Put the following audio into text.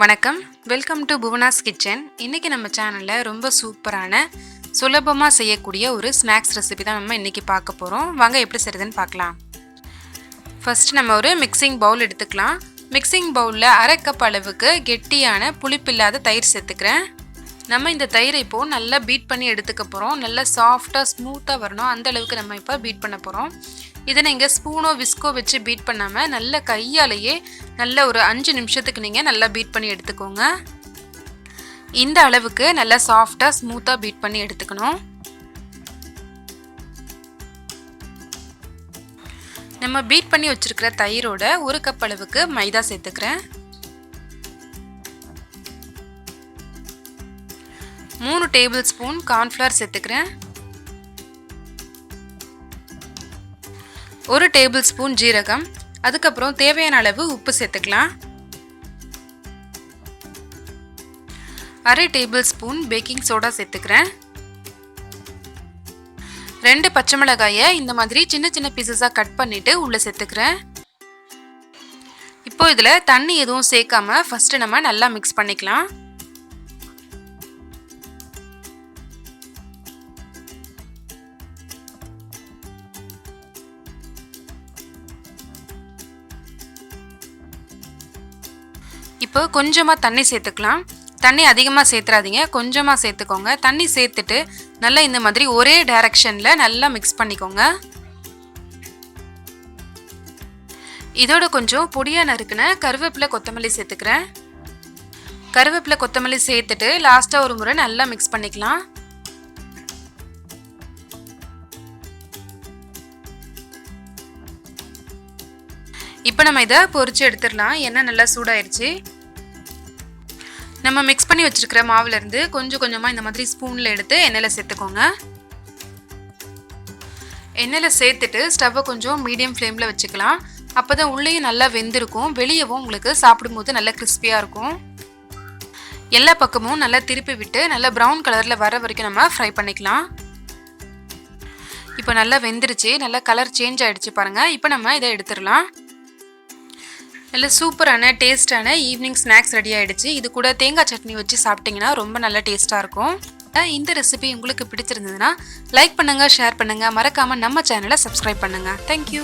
வணக்கம், welcome to Bhuvana's kitchen. இன்றைக்கி நம்ம சேனலில் ரொம்ப சூப்பரான சுலபமாக செய்யக்கூடிய ஒரு ஸ்நாக்ஸ் ரெசிபி தான் நம்ம இன்றைக்கி பார்க்க போகிறோம். வாங்க எப்படி செய்கிறதுன்னு பார்க்கலாம். ஃபஸ்ட்டு நம்ம ஒரு மிக்சிங் பவுல் எடுத்துக்கலாம். மிக்சிங் பவுலில் 1/2 கப் அளவுக்கு கெட்டியான புளிப்பில்லாத தயிர் சேர்த்துக்கிறேன். நம்ம இந்த தயிரை இப்போது நல்லா பீட் பண்ணி எடுத்துக்க போகிறோம். நல்லா சாஃப்டாக ஸ்மூத்தாக வரணும், அந்த அளவுக்கு நம்ம இப்போ பீட் பண்ண போகிறோம். இதை நீங்கள் ஸ்பூனோ விஸ்கோ வச்சு பீட் பண்ணாமல் நல்ல கையாலேயே நல்ல ஒரு 5 நிமிஷத்துக்கு நீங்கள் நல்லா பீட் பண்ணி எடுத்துக்கோங்க. இந்த அளவுக்கு நல்லா சாஃப்டாக ஸ்மூத்தாக பீட் பண்ணி எடுத்துக்கணும். நம்ம பீட் பண்ணி வச்சுருக்கிற தயிரோட 1 கப் அளவுக்கு மைதா சேர்த்துக்கிறேன். 3 டேபிள் ஸ்பூன் கார்ன்ஃப்ளவர் சேர்த்துக்கிறேன். 1 டேபிள் ஸ்பூன் ஜீரகம், அதுக்கப்புறம் தேவையான அளவு உப்பு சேர்த்துக்கலாம். 1/2 டேபிள் ஸ்பூன் பேக்கிங் சோடா சேர்த்துக்கிறேன். 2 பச்சை மிளகாயை இந்த மாதிரி சின்ன சின்ன பீசஸாக கட் பண்ணிவிட்டு உள்ளே சேர்த்துக்கிறேன். இப்போ இதில் தண்ணி எதுவும் சேர்க்காம ஃபஸ்ட்டு நம்ம நல்லா மிக்ஸ் பண்ணிக்கலாம். இப்போ கொஞ்சமாக தண்ணி சேர்த்துக்கலாம். தண்ணி அதிகமாக சேர்த்துறாதீங்க, கொஞ்சமாக சேர்த்துக்கோங்க. தண்ணி சேர்த்துட்டு நல்லா இந்த மாதிரி ஒரே டைரக்ஷனில் நல்லா மிக்ஸ் பண்ணிக்கோங்க. இதோட கொஞ்சம் பொடியாக நறுக்குன கருவேப்பிலை கொத்தமல்லி சேர்த்துக்கிறேன். கருவேப்பிலை கொத்தமல்லி சேர்த்துட்டு லாஸ்ட்டாக ஒரு முறை நல்லா மிக்ஸ் பண்ணிக்கலாம். இப்போ நம்ம இதை பொரிச்சு எடுத்துடலாம். எண்ணெய் நல்லா சூடாயிருச்சு. நம்ம மிக்ஸ் பண்ணி வச்சுருக்கிற மாவுலேருந்து கொஞ்சம் கொஞ்சமாக இந்த மாதிரி ஸ்பூனில் எடுத்து எண்ணெயில் சேர்த்துக்கோங்க. எண்ணெயில் சேர்த்துட்டு ஸ்டவ்வை கொஞ்சம் மீடியம் ஃப்ளேமில் வச்சுக்கலாம். அப்போ தான் உள்ளேயும் நல்லா வெந்திருக்கும், வெளியவும் உங்களுக்கு சாப்பிடும்போது நல்லா கிறிஸ்பியாக இருக்கும். எல்லா பக்கமும் நல்லா திருப்பி விட்டு நல்லா ப்ரௌன் கலரில் வர வரைக்கும் நம்ம ஃப்ரை பண்ணிக்கலாம். இப்போ நல்லா வெந்துருச்சு, நல்லா கலர் சேஞ்ச் ஆகிடுச்சு பாருங்கள். இப்போ நம்ம இதை எடுத்துடலாம். நல்ல சூப்பரான டேஸ்டான ஈவினிங் ஸ்நாக்ஸ் ரெடி ஆகிடுச்சு. இது கூட தேங்காய் சட்னி வச்சு சாப்பிட்டிங்கன்னா ரொம்ப நல்ல டேஸ்ட்டாக இருக்கும். இந்த ரெசிபி உங்களுக்கு பிடிச்சிருந்ததுன்னா லைக் பண்ணுங்கள், ஷேர் பண்ணுங்கள், மறக்காமல் நம்ம சேனலை சப்ஸ்கிரைப் பண்ணுங்கள். தேங்க்யூ.